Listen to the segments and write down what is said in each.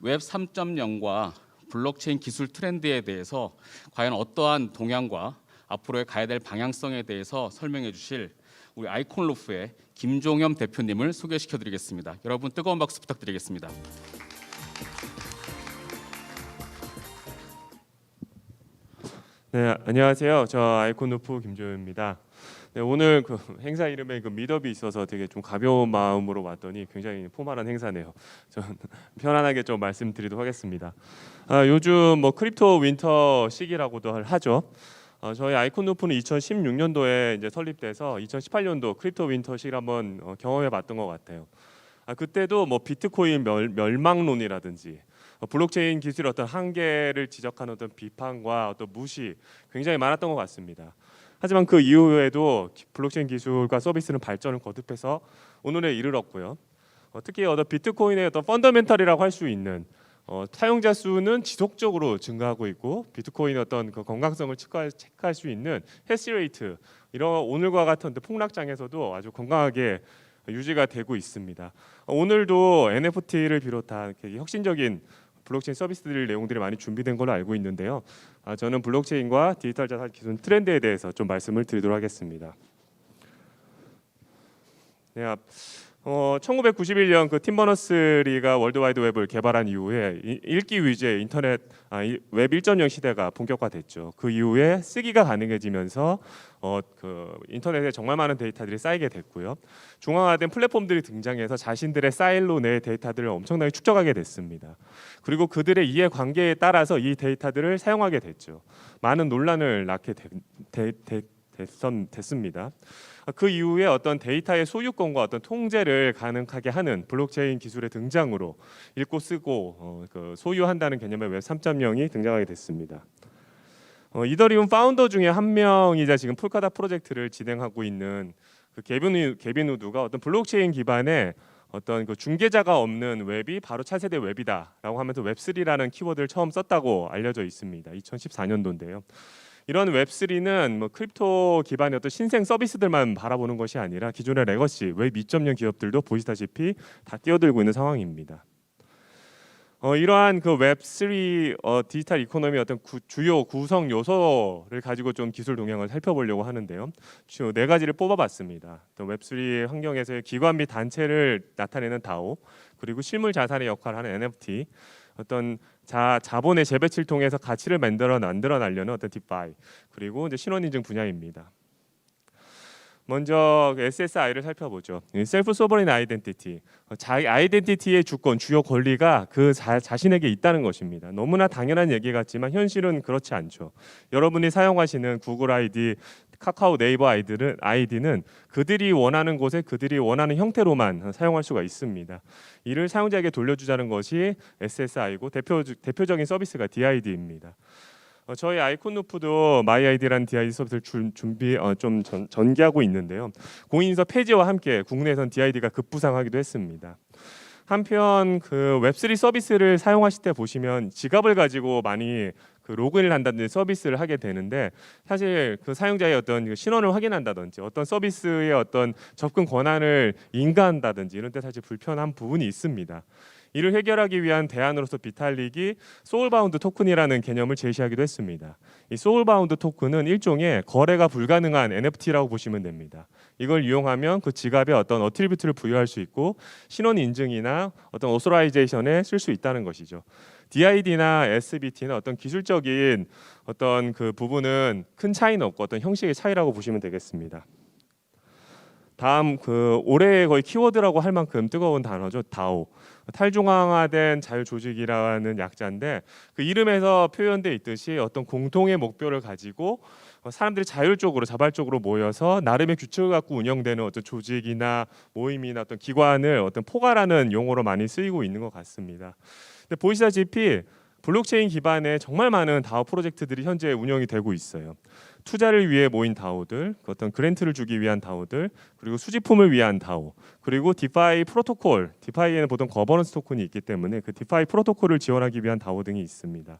웹 3.0과 블록체인 기술 트렌드에 대해서 과연 어떠한 동향과 앞으로의 가야 될 방향성에 대해서 설명해 주실 우리 아이콘루프의 김종현 대표님을 소개시켜 드리겠습니다. 여러분 뜨거운 박수 부탁드리겠습니다. 네, 안녕하세요. 저 아이콘루프 김종현입니다. 네, 오늘 그 행사 이름에 그 미더비 있어서 되게 좀 가벼운 마음으로 왔더니 굉장히 포멀한 행사네요. 전 편안하게 좀 말씀드리도록 하겠습니다. 요즘 뭐 크립토 윈터 시기라고도 하죠. 저희 아이콘루프는 2016년도에 이제 설립돼서 2018년도 크립토 윈터 시기를 한번 경험해봤던 것 같아요. 그때도 뭐 비트코인 멸망론이라든지 블록체인 기술의 어떤 한계를 지적하는 어떤 비판과 어떤 무시 굉장히 많았던 것 같습니다. 하지만 그 이후에도 블록체인 기술과 서비스는 발전을 거듭해서 오늘에 이르렀고요. 특히 어떤 비트코인의 어떤 펀더멘털이라고 할 수 있는 사용자 수는 지속적으로 증가하고 있고 비트코인의 어떤 그 건강성을 체크할 수 있는 해시레이트 이런 오늘과 같은 폭락장에서도 아주 건강하게 유지가 되고 있습니다. 오늘도 NFT를 비롯한 혁신적인 블록체인 서비스들 내용들이 많이 준비된 걸로 알고 있는데요. 저는 블록체인과 디지털 자산 기술 트렌드에 대해서 좀 말씀을 드리도록 하겠습니다. 네, 1991년 그 팀 버너스-리가 월드와이드 웹을 개발한 이후에 읽기 위주의 인터넷 웹 1.0 시대가 본격화됐죠. 그 이후에 쓰기가 가능해지면서 그 인터넷에 정말 많은 데이터들이 쌓이게 됐고요. 중앙화된 플랫폼들이 등장해서 자신들의 사일로 내 데이터들을 엄청나게 축적하게 됐습니다. 그리고 그들의 이해관계에 따라서 이 데이터들을 사용하게 됐죠. 많은 논란을 낳게 됐습니다. 그 이후에 어떤 데이터의 소유권과 어떤 통제를 가능하게 하는 블록체인 기술의 등장으로 읽고 쓰고 소유한다는 개념의 웹 3.0이 등장하게 됐습니다. 이더리움 파운더 중에 한 명이자 지금 폴카다 프로젝트를 진행하고 있는 그 게빈 우드가 어떤 블록체인 기반의 어떤 그 중개자가 없는 웹이 바로 차세대 웹이다라고 하면서 웹3라는 키워드를 처음 썼다고 알려져 있습니다. 2014년도인데요. 이런 웹3는 뭐 크립토 기반의 어떤 신생 서비스들만 바라보는 것이 아니라 기존의 레거시 웹 2.0 기업들도 보시다시피 다 뛰어들고 있는 상황입니다. 이러한 그 웹3 디지털 이코노미 어떤 주요 구성 요소를 가지고 좀 기술 동향을 살펴보려고 하는데요. 주요 네 가지를 뽑아봤습니다. 웹3 환경에서의 기관 및 단체를 나타내는 DAO, 그리고 실물 자산의 역할을 하는 NFT, 어떤 자본의 재배치를 통해서 가치를 만들어 나려는 어떤 디파이, 그리고 이제 신원 인증 분야입니다. 먼저 SSI를 살펴보죠. 셀프 소버린 아이덴티티, 자기 아이덴티티의 주권, 주요 권리가 그 자신에게 있다는 것입니다. 너무나 당연한 얘기 같지만 현실은 그렇지 않죠. 여러분이 사용하시는 구글 아이디, 카카오 네이버 아이디는 그들이 원하는 곳에 그들이 원하는 형태로만 사용할 수가 있습니다. 이를 사용자에게 돌려주자는 것이 SSI고 대표적인 서비스가 DID입니다. 저희 아이콘루프도 마이아이디라는 DID 서비스를 전개하고 있는데요. 공인인증서 폐지와 함께 국내에선 DID가 급부상하기도 했습니다. 한편 그 웹3 서비스를 사용하실 때 보시면 지갑을 가지고 많이 그 로그인을 한다든지 서비스를 하게 되는데 사실 그 사용자의 어떤 신원을 확인한다든지 어떤 서비스의 어떤 접근 권한을 인가한다든지 이런 데 사실 불편한 부분이 있습니다. 이를 해결하기 위한 대안으로서 비탈릭이 소울바운드 토큰이라는 개념을 제시하기도 했습니다. 이 소울바운드 토큰은 일종의 거래가 불가능한 NFT라고 보시면 됩니다. 이걸 이용하면 그 지갑에 어떤 어트리뷰트를 부여할 수 있고 신원 인증이나 어떤 오소라이제이션에 쓸 수 있다는 것이죠. DID나 SBT는 어떤 기술적인 어떤 그 부분은 큰 차이는 없고 어떤 형식의 차이라고 보시면 되겠습니다. 다음 그 올해의 거의 키워드라고 할 만큼 뜨거운 단어죠. DAO. 탈중앙화된 자유조직이라는 약자인데 그 이름에서 표현되어 있듯이 어떤 공통의 목표를 가지고 사람들이 자율적으로 자발적으로 모여서 나름의 규칙을 갖고 운영되는 어떤 조직이나 모임이나 어떤 기관을 어떤 포괄하는 용어로 많이 쓰이고 있는 것 같습니다. 근데 보시다시피 블록체인 기반의 정말 많은 DAO 프로젝트들이 현재 운영이 되고 있어요. 투자를 위해 모인 DAO들, 어떤 그랜트를 주기 위한 DAO들, 그리고 수집품을 위한 DAO, 그리고 디파이 프로토콜, 디파이에는 보통 거버넌스 토큰이 있기 때문에 그 디파이 프로토콜을 지원하기 위한 DAO 등이 있습니다.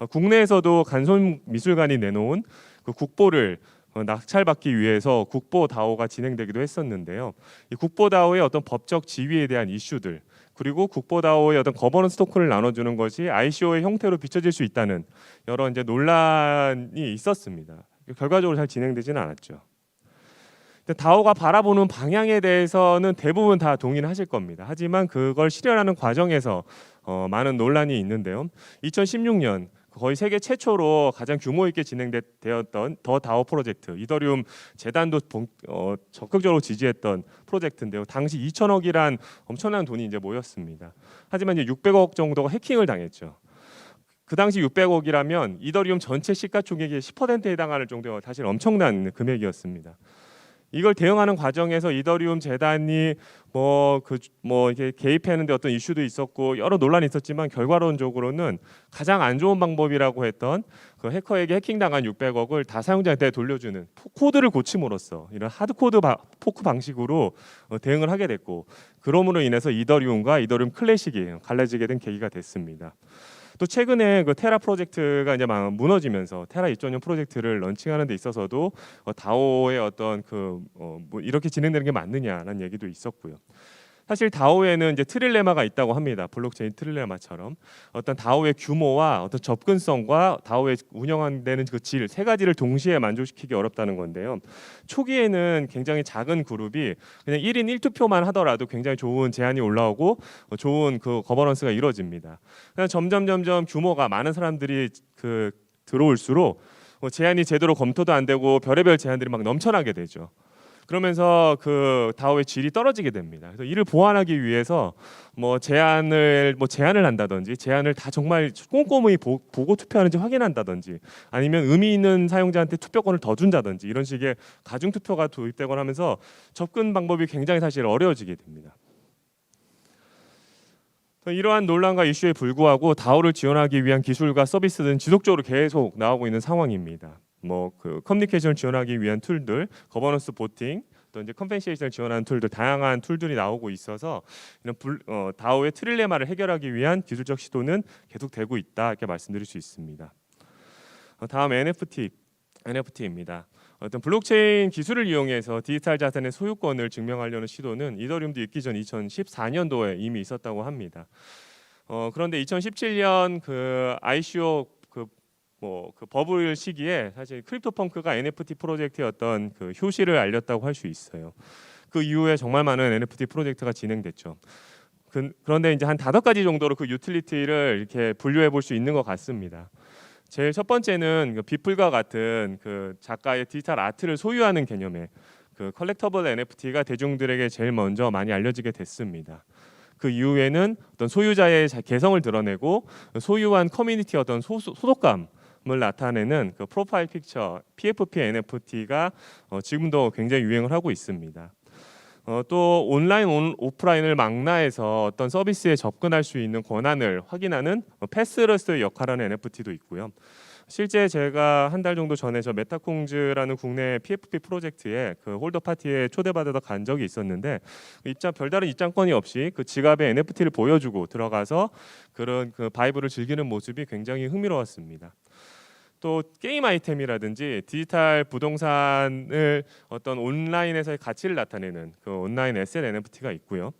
국내에서도 간손미술관이 내놓은 그 국보를 낙찰받기 위해서 국보 다오가 진행되기도 했었는데요. 이 국보 다오의 어떤 법적 지위에 대한 이슈들 그리고 국보 다오의 어떤 거버넌스 토큰을 나눠주는 것이 ICO의 형태로 비춰질 수 있다는 여러 이제 논란이 있었습니다. 결과적으로 잘 진행되지는 않았죠. 다오가 바라보는 방향에 대해서는 대부분 다 동의를 하실 겁니다. 하지만 그걸 실현하는 과정에서 많은 논란이 있는데요. 2016년 거의 세계 최초로 가장 규모 있게 진행되었던 더 다오 프로젝트, 이더리움 재단도 적극적으로 지지했던 프로젝트인데요. 당시 2천억이란 엄청난 돈이 이제 모였습니다. 하지만 이제 600억 정도가 해킹을 당했죠. 그 당시 600억이라면 이더리움 전체 시가총액의 10%에 해당하는 정도의 사실 엄청난 금액이었습니다. 이걸 대응하는 과정에서 이더리움 재단이 이렇게 개입하는데 어떤 이슈도 있었고 여러 논란이 있었지만 결과론적으로는 가장 안 좋은 방법이라고 했던 그 해커에게 해킹당한 600억을 다 사용자한테 돌려주는 코드를 고침으로써 이런 하드코드 포크 방식으로 대응을 하게 됐고 그럼으로 인해서 이더리움과 이더리움 클래식이 갈라지게 된 계기가 됐습니다. 또 최근에 그 테라 프로젝트가 이제 막 무너지면서 테라 2.0 프로젝트를 런칭하는 데 있어서도 다오의 어떤 이렇게 진행되는 게 맞느냐라는 얘기도 있었고요. 사실 다오에는 이제 트릴레마가 있다고 합니다. 블록체인 트릴레마처럼 어떤 다오의 규모와 어떤 접근성과 다오의 운영되는 그 질 세 가지를 동시에 만족시키기 어렵다는 건데요. 초기에는 굉장히 작은 그룹이 그냥 1인 1투표만 하더라도 굉장히 좋은 제안이 올라오고 좋은 그 거버넌스가 이루어집니다. 그냥 점점 규모가 많은 사람들이 들어올수록 제안이 제대로 검토도 안 되고 별의별 제안들이 막 넘쳐나게 되죠. 그러면서 그 다오의 질이 떨어지게 됩니다. 그래서 이를 보완하기 위해서 제안을 한다든지 제안을 다 정말 꼼꼼히 보고 투표하는지 확인한다든지 아니면 의미 있는 사용자한테 투표권을 더 준다든지 이런 식의 가중 투표가 도입되거나 하면서 접근 방법이 굉장히 사실 어려워지게 됩니다. 이러한 논란과 이슈에 불구하고 다오를 지원하기 위한 기술과 서비스는 지속적으로 계속 나오고 있는 상황입니다. 그 커뮤니케이션을 지원하기 위한 툴들, 거버넌스 보팅, 또 이제 컴펜세이션을 지원하는 툴들, 다양한 툴들이 나오고 있어서 이런 다오의 트릴레마를 해결하기 위한 기술적 시도는 계속되고 있다 이렇게 말씀드릴 수 있습니다. 다음 NFT입니다. 어떤 블록체인 기술을 이용해서 디지털 자산의 소유권을 증명하려는 시도는 이더리움도 있기 전 2014년도에 이미 있었다고 합니다. 그런데 2017년 그 ICO 그 버블 시기에 사실 크립토펑크가 NFT 프로젝트의 어떤 그 효시를 알렸다고 할 수 있어요. 그 이후에 정말 많은 NFT 프로젝트가 진행됐죠. 그런데 이제 한 5가지 정도로 그 유틸리티를 이렇게 분류해 볼 수 있는 것 같습니다. 제일 첫 번째는 비플과 같은 그 작가의 디지털 아트를 소유하는 개념의 그 컬렉터블 NFT가 대중들에게 제일 먼저 많이 알려지게 됐습니다. 그 이후에는 어떤 소유자의 개성을 드러내고 소유한 커뮤니티의 어떤 소속감을 나타내는 그 프로파일 픽처 PFP NFT가 지금도 굉장히 유행을 하고 있습니다. 또 온라인 오프라인을 망라해서 어떤 서비스에 접근할 수 있는 권한을 확인하는 패스러스의 역할하는 NFT도 있고요. 실제 제가 한 달 정도 전에 저 메타콩즈라는 국내 PFP 프로젝트에 그 홀더 파티에 초대받아서 간 적이 있었는데 별다른 입장권이 없이 그 지갑에 NFT를 보여주고 들어가서 그런 그 바이브를 즐기는 모습이 굉장히 흥미로웠습니다. 또 게임 아이템이라든지 디지털 부동산을 어떤 온라인에서의 가치를 나타내는 그 온라인 에셋 NFT가 있고요.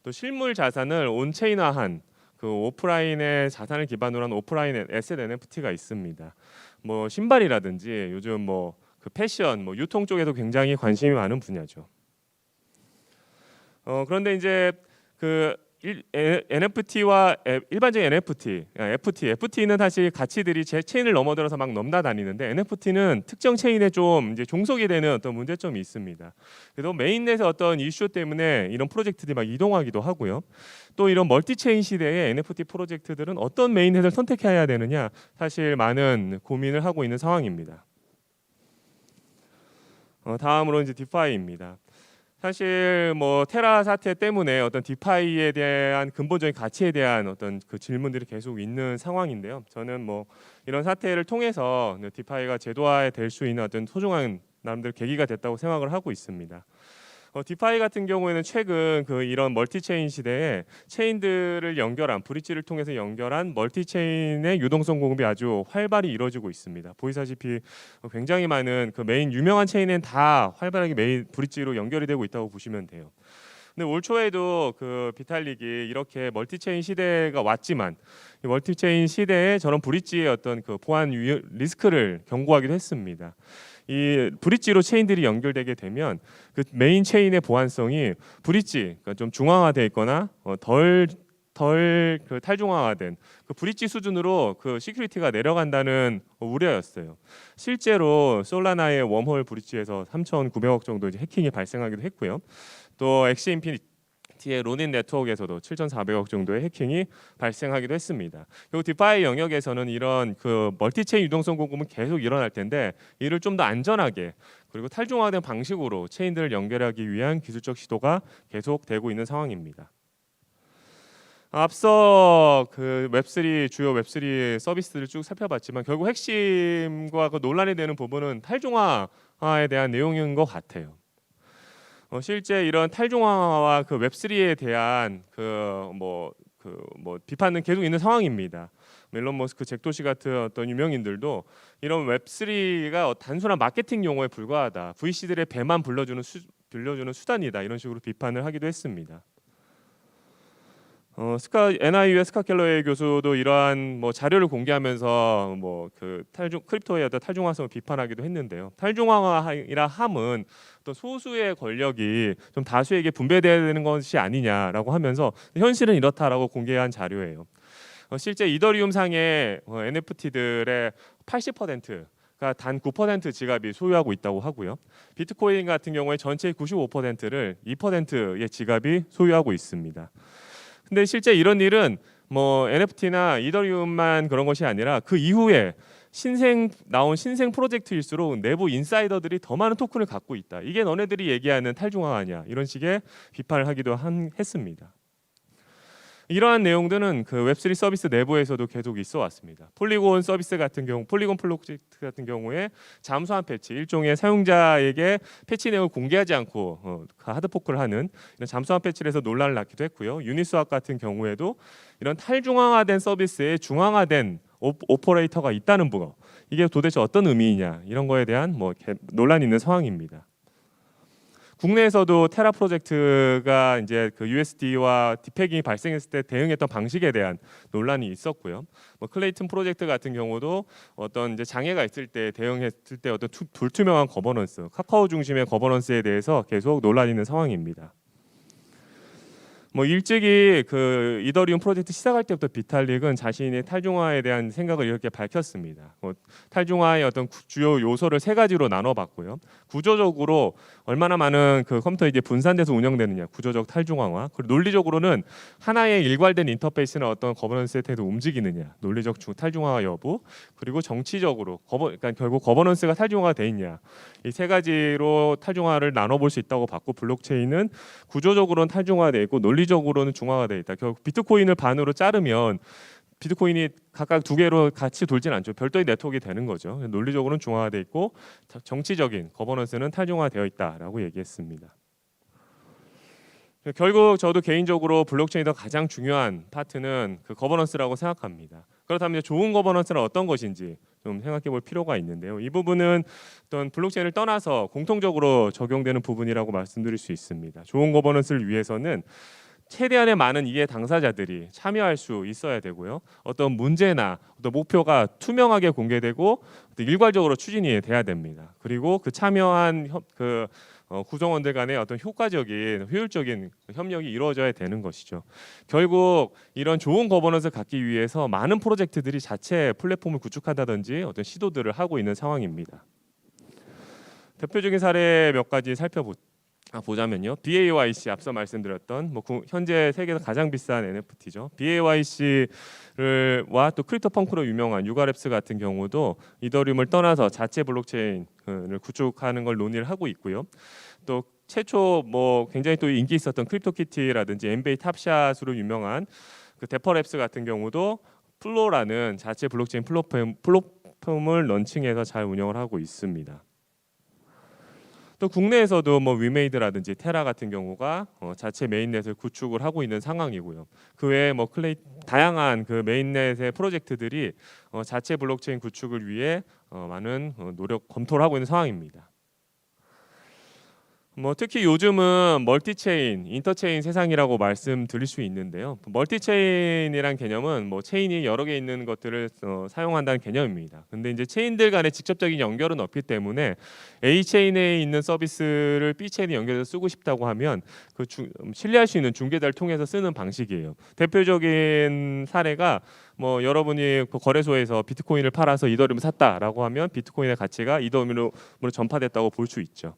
또 실물 자산을 온체인화한 그 오프라인의 자산을 기반으로 한 오프라인 에셋 NFT가 있습니다. 신발이라든지 요즘 그 패션, 유통 쪽에도 굉장히 관심이 많은 분야죠. 그런데 이제 그 NFT와 일반적인 FT는 사실 가치들이 제 체인을 넘어들어서 막 넘나다니는데 NFT는 특정 체인에 좀 이제 종속이 되는 어떤 문제점이 있습니다. 그래도 메인넷의 어떤 이슈 때문에 이런 프로젝트들이 막 이동하기도 하고요. 또 이런 멀티 체인 시대의 NFT 프로젝트들은 어떤 메인넷을 선택해야 되느냐 사실 많은 고민을 하고 있는 상황입니다. 다음으로 이제 디파이입니다. 사실 테라 사태 때문에 어떤 디파이에 대한 근본적인 가치에 대한 어떤 그 질문들이 계속 있는 상황인데요. 저는 이런 사태를 통해서 디파이가 제도화될 수 있는 어떤 소중한 나름대로 계기가 됐다고 생각을 하고 있습니다. 디파이 같은 경우에는 최근 이런 멀티체인 시대에 체인들을 연결한 브릿지를 통해서 연결한 멀티체인의 유동성 공급이 아주 활발히 이루어지고 있습니다. 보시다시피 굉장히 많은 메인 유명한 체인은 다 활발하게 메인 브릿지로 연결이 되고 있다고 보시면 돼요. 근데 올 초에도 비탈릭이 이렇게 멀티체인 시대가 왔지만 이 멀티체인 시대에 저런 브릿지의 어떤 보안 리스크를 경고하기도 했습니다. 이 브릿지로 체인들이 연결되게 되면 메인 체인의 보안성이 브릿지, 그러니까 좀 중앙화되어 있거나 덜 탈중앙화된 브릿지 수준으로 시큐리티가 내려간다는 우려였어요. 실제로 솔라나의 웜홀 브릿지에서 3,900억 정도 이제 해킹이 발생하기도 했고요. 또 엑시 인피니티의 로닌 네트워크에서도 7,400억 정도의 해킹이 발생하기도 했습니다. 그리고 디파이 영역에서는 이런 멀티체인 유동성 공급은 계속 일어날 텐데 이를 좀 더 안전하게 그리고 탈중앙화된 방식으로 체인들을 연결하기 위한 기술적 시도가 계속되고 있는 상황입니다. 앞서 웹3 주요 웹3 서비스들을 쭉 살펴봤지만 결국 핵심과 논란이 되는 부분은 탈중앙화에 대한 내용인 것 같아요. 실제 이런 탈중앙화와 웹3에 대한 비판은 계속 있는 상황입니다. 일론 머스크, 잭 도시 같은 어떤 유명인들도 이런 웹3가 단순한 마케팅 용어에 불과하다. VC들의 배만 불러주는 수단이다. 이런 식으로 비판을 하기도 했습니다. NIU의 스캇 갤러웨이 교수도 이러한 자료를 공개하면서 크립토의 어떤 탈중앙성을 비판하기도 했는데요. 탈중앙화이라 함은 또 소수의 권력이 좀 다수에게 분배돼야 되는 것이 아니냐라고 하면서 현실은 이렇다라고 공개한 자료예요. 실제 이더리움 상의 NFT들의 80%가 단 9% 지갑이 소유하고 있다고 하고요. 비트코인 같은 경우에 전체의 95%를 2%의 지갑이 소유하고 있습니다. 근데 실제 이런 일은 NFT나 이더리움만 그런 것이 아니라 그 이후에 나온 신생 프로젝트일수록 내부 인사이더들이 더 많은 토큰을 갖고 있다. 이게 너네들이 얘기하는 탈중앙화냐 이런 식의 비판을 하기도 했습니다. 이러한 내용들은 웹3 서비스 내부에서도 계속 있어 왔습니다. 폴리곤 서비스 같은 경우, 폴리곤 프로젝트 같은 경우에 잠수함 패치, 일종의 사용자에게 패치 내용을 공개하지 않고 하드포크를 하는 이런 잠수함 패치를 해서 논란을 낳기도 했고요. 유니스왑 같은 경우에도 이런 탈중앙화된 서비스에 중앙화된 오퍼레이터가 있다는 거, 이게 도대체 어떤 의미이냐 이런 거에 대한 논란이 있는 상황입니다. 국내에서도 테라 프로젝트가 이제 USD와 디패깅이 발생했을 때 대응했던 방식에 대한 논란이 있었고요. 클레이튼 프로젝트 같은 경우도 어떤 이제 장애가 있을 때 대응했을 때 어떤 불투명한 거버넌스, 카카오 중심의 거버넌스에 대해서 계속 논란이 있는 상황입니다. 일찍이 이더리움 프로젝트 시작할 때부터 비탈릭은 자신의 탈중화에 대한 생각을 이렇게 밝혔습니다. 탈중화의 어떤 주요 요소를 세 가지로 나눠봤고요. 구조적으로 얼마나 많은 컴퓨터 이제 분산돼서 운영되느냐, 구조적 탈중앙화. 그리고 논리적으로는 하나의 일괄된 인터페이스나 어떤 거버넌스에 대해서 움직이느냐, 논리적 탈중화 여부. 그리고 정치적으로 그러니까 결국 거버넌스가 탈중화가 돼 있냐. 이 세 가지로 탈중화를 나눠볼 수 있다고 봤고, 블록체인은 구조적으로는 탈중화돼 있고 논리적으로는 중화가 돼 있다. 결국 비트코인을 반으로 자르면 비트코인이 각각 두 개로 같이 돌진 않죠. 별도의 네트워크가 되는 거죠. 논리적으로는 중화가 돼 있고 정치적인 거버넌스는 탈중화되어 있다라고 얘기했습니다. 결국 저도 개인적으로 블록체인에서 가장 중요한 파트는 거버넌스라고 생각합니다. 그렇다면 좋은 거버넌스는 어떤 것인지 좀 생각해 볼 필요가 있는데요. 이 부분은 어떤 블록체인을 떠나서 공통적으로 적용되는 부분이라고 말씀드릴 수 있습니다. 좋은 거버넌스를 위해서는 최대한의 많은 이해 당사자들이 참여할 수 있어야 되고요. 어떤 문제나 어떤 목표가 투명하게 공개되고 일괄적으로 추진이 돼야 됩니다. 그리고 참여한 구성원들 간의 어떤 효과적인 효율적인 협력이 이루어져야 되는 것이죠. 결국 이런 좋은 거버넌스를 갖기 위해서 많은 프로젝트들이 자체 플랫폼을 구축한다든지 어떤 시도들을 하고 있는 상황입니다. 대표적인 사례 몇 가지 보자면요. BAYC 앞서 말씀드렸던 현재 세계에서 가장 비싼 NFT죠. BAYC와 또 크립토펑크로 유명한 유가랩스 같은 경우도 이더리움을 떠나서 자체 블록체인을 구축하는 걸 논의를 하고 있고요. 또 최초 굉장히 또 인기 있었던 크립토키티라든지 NBA 탑샷으로 유명한 데퍼랩스 같은 경우도 플로라는 자체 블록체인 플랫폼을 런칭해서 잘 운영을 하고 있습니다. 또 국내에서도 뭐 위메이드라든지 테라 같은 경우가 자체 메인넷을 구축을 하고 있는 상황이고요. 그 외에 뭐 다양한 그 메인넷의 프로젝트들이 자체 블록체인 구축을 위해 많은 노력 검토를 하고 있는 상황입니다. 뭐 특히 요즘은 멀티체인, 인터체인 세상이라고 말씀드릴 수 있는데요. 멀티체인이란 개념은 뭐 체인이 여러 개 있는 것들을 사용한다는 개념입니다. 근데 이제 체인들 간의 직접적인 연결은 없기 때문에 A 체인에 있는 서비스를 B 체인에 연결해서 쓰고 싶다고 하면 신뢰할 수 있는 중개자를 통해서 쓰는 방식이에요. 대표적인 사례가 뭐 여러분이 그 거래소에서 비트코인을 팔아서 이더리움 샀다라고 하면 비트코인의 가치가 이더리움으로 전파됐다고 볼 수 있죠.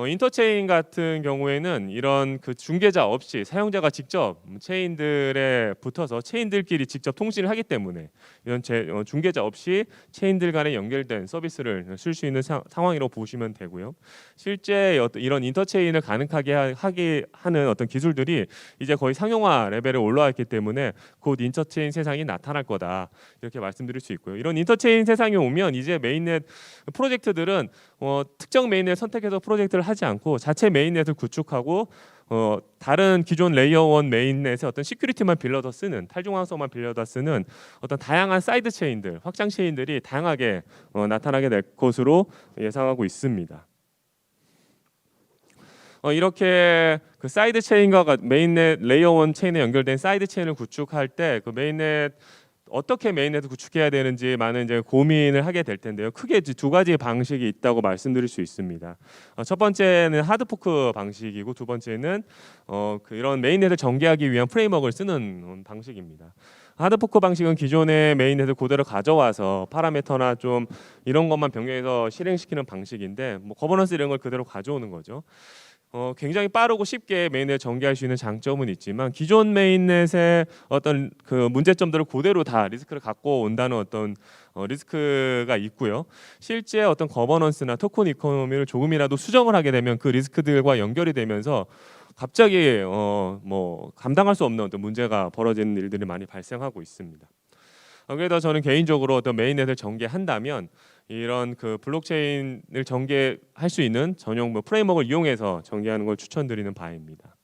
인터체인 같은 경우에는 이런 그 중개자 없이 사용자가 직접 체인들에 붙어서 체인들끼리 직접 통신을 하기 때문에 이런 중개자 없이 체인들 간에 연결된 서비스를 쓸 수 있는 상황이라고 보시면 되고요. 실제 이런 인터체인을 가능하게 하게 하는 어떤 기술들이 이제 거의 상용화 레벨에 올라와 있기 때문에 곧 인터체인 세상이 나타날 거다 이렇게 말씀드릴 수 있고요. 이런 인터체인 세상이 오면 이제 메인넷 프로젝트들은 특정 메인넷 선택해서 프로젝트를 하지 않고 자체 메인넷을 구축하고 다른 기존 레이어 1 메인넷의 어떤 시큐리티만 빌려서 쓰는 탈중앙성만 빌려다 쓰는 어떤 다양한 사이드 체인들, 확장 체인들이 다양하게 나타나게 될 것으로 예상하고 있습니다. 이렇게 그 사이드 체인과 메인넷 레이어 1 체인에 연결된 사이드 체인을 구축할 때 그 메인넷 어떻게 메인넷을 구축해야 되는지 많은 이제 고민을 하게 될 텐데요. 크게 두 가지 방식이 있다고 말씀드릴 수 있습니다. 첫 번째는 하드포크 방식이고 두 번째는 이런 메인넷을 전개하기 위한 프레임워크를 쓰는 방식입니다. 하드포크 방식은 기존의 메인넷을 그대로 가져와서 파라미터나 좀 이런 것만 변경해서 실행시키는 방식인데 뭐 거버넌스 이런 걸 그대로 가져오는 거죠. 굉장히 빠르고 쉽게 메인넷을 전개할 수 있는 장점은 있지만 기존 메인넷의 어떤 그 문제점들을 그대로 다 리스크를 갖고 온다는 어떤 리스크가 있고요. 실제 어떤 거버넌스나 토큰 이코노미를 조금이라도 수정을 하게 되면 그 리스크들과 연결이 되면서 갑자기 뭐 감당할 수 없는 어떤 문제가 벌어지는 일들이 많이 발생하고 있습니다. 그래서 저는 개인적으로 어떤 메인넷을 전개한다면 이런 그 블록체인을 전개할 수 있는 전용 뭐 프레임워크를 이용해서 전개하는 걸 추천드리는 바입니다.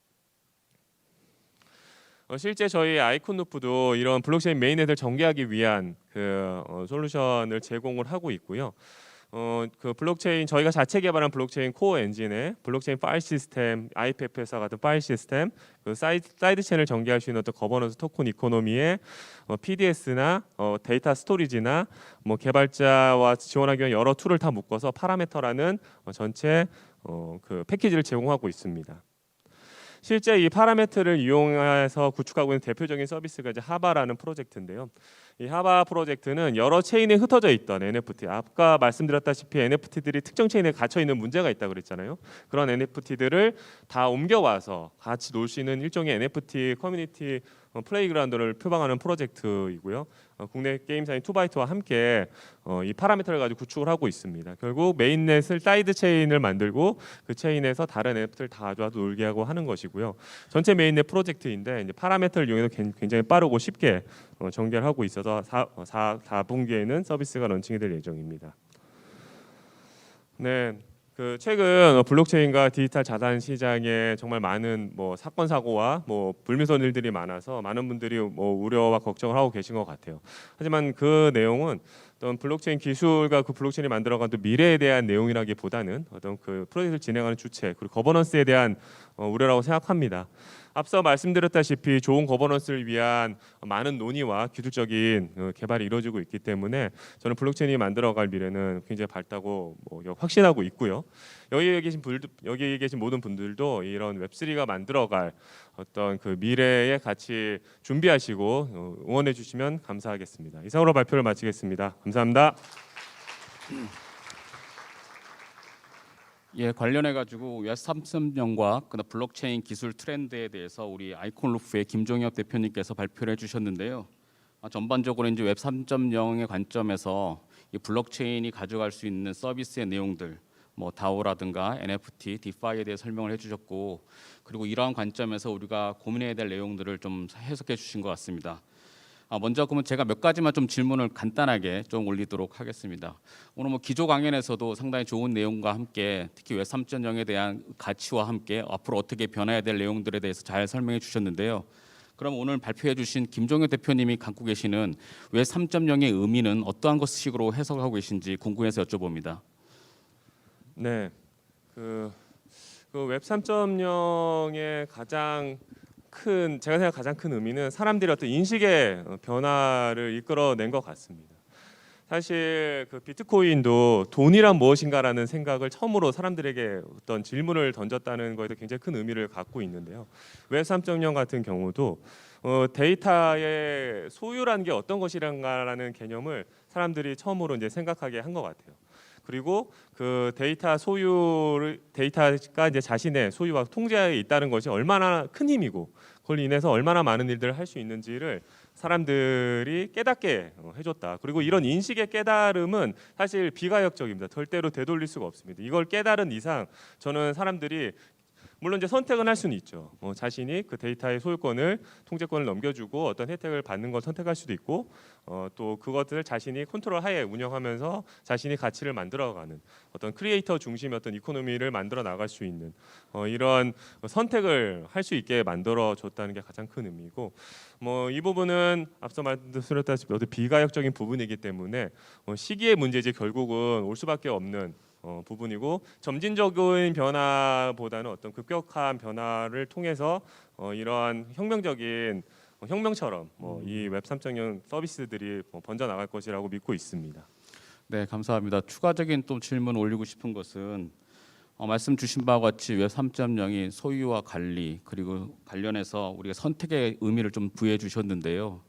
실제 저희 아이콘루프도 이런 블록체인 메인넷을 전개하기 위한 그 솔루션을 제공을 하고 있고요. 그 블록체인 저희가 자체 개발한 블록체인 코어 엔진에 블록체인 파일 시스템, IPFS와 같은 파일 시스템, 그 사이드 체인을 전개할 수 있는 어떤 거버넌스 토큰 이코노미에 PDS나 데이터 스토리지나 뭐 개발자와 지원하기 위한 여러 툴을 다 묶어서 파라미터라는 전체 그 패키지를 제공하고 있습니다. 실제 이 파라미터를 이용해서 구축하고 있는 대표적인 서비스가 이제 하바라는 프로젝트인데요. 이 하바 프로젝트는 여러 체인에 흩어져 있던 NFT, 아까 말씀드렸다시피 NFT들이 특정 체인에 갇혀 있는 문제가 있다 그랬잖아요. 그런 NFT들을 다 옮겨와서 같이 놀 수 있는 일종의 NFT 커뮤니티 플레이그라운드를 표방하는 프로젝트이고요. 국내 게임사인 투바이트와 함께 이 파라미터를 가지고 구축을 하고 있습니다. 결국 메인넷을 사이드 체인을 만들고 그 체인에서 다른 NFT를 다 가져와서 놀게 하고 하는 것이고요. 전체 메인넷 프로젝트인데 이제 파라미터를 이용해서 굉장히 빠르고 쉽게 전개를 하고 있어서 4분기에는 서비스가 런칭이 될 예정입니다. 네. 그 최근 블록체인과 디지털 자산 시장에 정말 많은 뭐 사건 사고와 뭐 불미스러운 일들이 많아서 많은 분들이 뭐 우려와 걱정을 하고 계신 것 같아요. 하지만 그 내용은 어떤 블록체인 기술과 그 블록체인이 만들어간 또 미래에 대한 내용이라기보다는 어떤 그 프로젝트를 진행하는 주체 그리고 거버넌스에 대한 우려라고 생각합니다. 앞서 말씀드렸다시피 좋은 거버넌스를 위한 많은 논의와 기술적인 개발이 이루어지고 있기 때문에 저는 블록체인이 만들어갈 미래는 굉장히 밝다고 확신하고 있고요. 여기에 계신 모든 분들도 이런 웹3가 만들어갈 어떤 그 미래에 같이 준비하시고 응원해 주시면 감사하겠습니다. 이상으로 발표를 마치겠습니다. 감사합니다. 예, 관련해 가지고 웹 3.0과 그다음 블록체인 기술 트렌드에 대해서 우리 아이콘루프의 김종엽 대표님께서 발표를 해주셨는데요. 전반적으로 이제 웹 3.0의 관점에서 이 블록체인이 가져갈 수 있는 서비스의 내용들, 뭐 DAO라든가 NFT, DeFi에 대해 설명을 해주셨고, 그리고 이러한 관점에서 우리가 고민해야 될 내용들을 좀 해석해 주신 것 같습니다. 먼저 그러면 제가 몇 가지만 좀 질문을 간단하게 좀 올리도록 하겠습니다. 오늘 뭐 기조 강연에서도 상당히 좋은 내용과 함께 특히 웹 3.0에 대한 가치와 함께 앞으로 어떻게 변화해야 될 내용들에 대해서 잘 설명해 주셨는데요. 그럼 오늘 발표해 주신 김종엽 대표님이 갖고 계시는 웹 3.0의 의미는 어떠한 것식으로 해석하고 계신지 궁금해서 여쭤봅니다. 네, 웹 3.0의 제가 생각 가장 큰 의미는 사람들의 어떤 인식의 변화를 이끌어낸 것 같습니다. 사실 그 비트코인도 돈이란 무엇인가라는 생각을 처음으로 사람들에게 어떤 질문을 던졌다는 거에도 굉장히 큰 의미를 갖고 있는데요. 웹 3.0 같은 경우도 데이터의 소유라는 게 어떤 것이란가라는 개념을 사람들이 처음으로 이제 생각하게 한 것 같아요. 그리고 그 데이터가 이제 자신의 소유와 통제에 있다는 것이 얼마나 큰 힘이고 그걸 인해서 얼마나 많은 일들을 할 수 있는지를 사람들이 깨닫게 해줬다. 그리고 이런 인식의 깨달음은 사실 비가역적입니다. 절대로 되돌릴 수가 없습니다. 이걸 깨달은 이상 저는 사람들이 물론 이제 선택은 할 수는 있죠. 자신이 그 데이터의 소유권을 통제권을 넘겨주고 어떤 혜택을 받는 걸 선택할 수도 있고 또 그것들을 자신이 컨트롤하에 운영하면서 자신이 가치를 만들어가는 어떤 크리에이터 중심의 어떤 이코노미를 만들어 나갈 수 있는 이런 선택을 할 수 있게 만들어 줬다는 게 가장 큰 의미고 이 부분은 앞서 말씀드렸다시피 어떤 비가역적인 부분이기 때문에 시기의 문제지 결국은 올 수밖에 없는 부분이고 점진적인 변화보다는 어떤 급격한 변화를 통해서 이러한 혁명처럼 이 웹 3.0 서비스들이 번져 나갈 것이라고 믿고 있습니다. 네, 감사합니다. 추가적인 또 질문 올리고 싶은 것은 말씀 주신 바와 같이 웹 3.0이 소유와 관리 그리고 관련해서 우리가 선택의 의미를 좀 부여해 주셨는데요.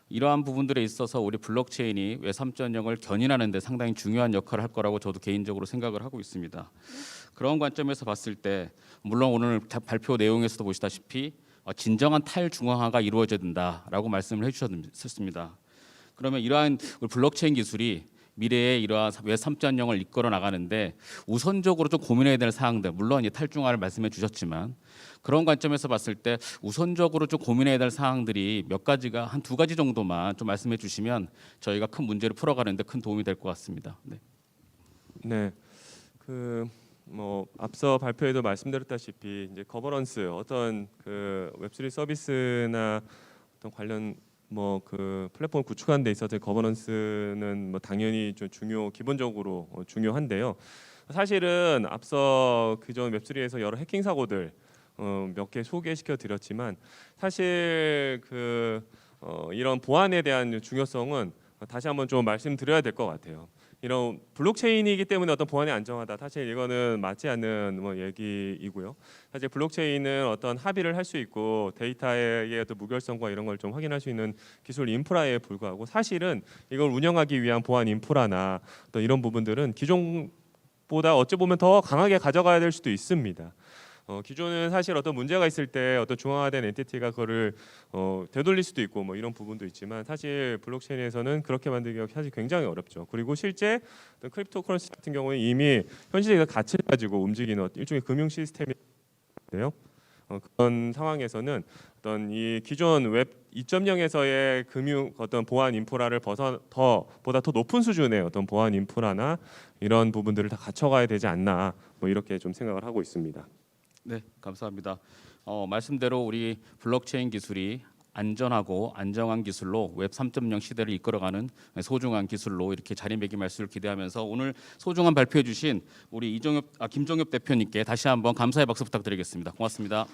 이러한 부분들에 있어서 우리 블록체인이 웹 3.0을 견인하는 데 상당히 중요한 역할을 할 거라고 저도 개인적으로 생각을 하고 있습니다. 그런 관점에서 봤을 때 물론 오늘 발표 내용에서도 보시다시피 진정한 탈중앙화가 이루어져야 된다라고 말씀을 해주셨습니다. 그러면 이러한 우리 블록체인 기술이 미래의 이러한 웹 3.0을 이끌어 나가는데 우선적으로 좀 고민해야 될 사항들, 물론 이 탈중화를 말씀해 주셨지만 그런 관점에서 봤을 때 우선적으로 좀 고민해야 될 사항들이 몇 가지가 한 두 가지 정도만 좀 말씀해 주시면 저희가 큰 문제를 풀어가는데 큰 도움이 될 것 같습니다. 네. 네, 앞서 발표에도 말씀드렸다시피 이제 거버넌스 어떤 그 웹3 서비스나 어떤 관련 그 플랫폼을 구축하는 데 있어서 거버넌스는 당연히 좀 기본적으로 중요한데요. 사실은 앞서 그전 웹3에서 여러 해킹 사고들 몇 개 소개시켜 드렸지만 사실 이런 보안에 대한 중요성은 다시 한번 좀 말씀드려야 될 것 같아요. 이런 블록체인이기 때문에 어떤 보안이 안정하다. 사실 이거는 맞지 않는 얘기이고요. 사실 블록체인은 어떤 합의를 할 수 있고 데이터의 어떤 무결성과 이런 걸 좀 확인할 수 있는 기술 인프라에 불과하고 사실은 이걸 운영하기 위한 보안 인프라나 어떤 이런 부분들은 기존보다 어찌 보면 더 강하게 가져가야 될 수도 있습니다. 기존은 사실 어떤 문제가 있을 때 어떤 중앙화된 엔티티가 그거를 되돌릴 수도 있고 이런 부분도 있지만 사실 블록체인에서는 그렇게 만들기가 사실 굉장히 어렵죠. 그리고 실제 어떤 크립토 커런시 같은 경우는 이미 현실의 가치를 가지고 움직이는 일종의 금융 시스템인데요. 그런 상황에서는 어떤 이 기존 웹 2.0에서의 금융 어떤 보안 인프라를 보다 더 높은 수준의 어떤 보안 인프라나 이런 부분들을 다 갖춰가야 되지 않나 이렇게 좀 생각을 하고 있습니다. 네, 감사합니다. 말씀대로 우리 블록체인 기술이 안전하고 안정한 기술로 웹 3.0 시대를 이끌어가는 소중한 기술로 이렇게 자리매김할 수를 기대하면서 오늘 소중한 발표해 주신 우리 김종엽 대표님께 다시 한번 감사의 박수 부탁드리겠습니다. 고맙습니다.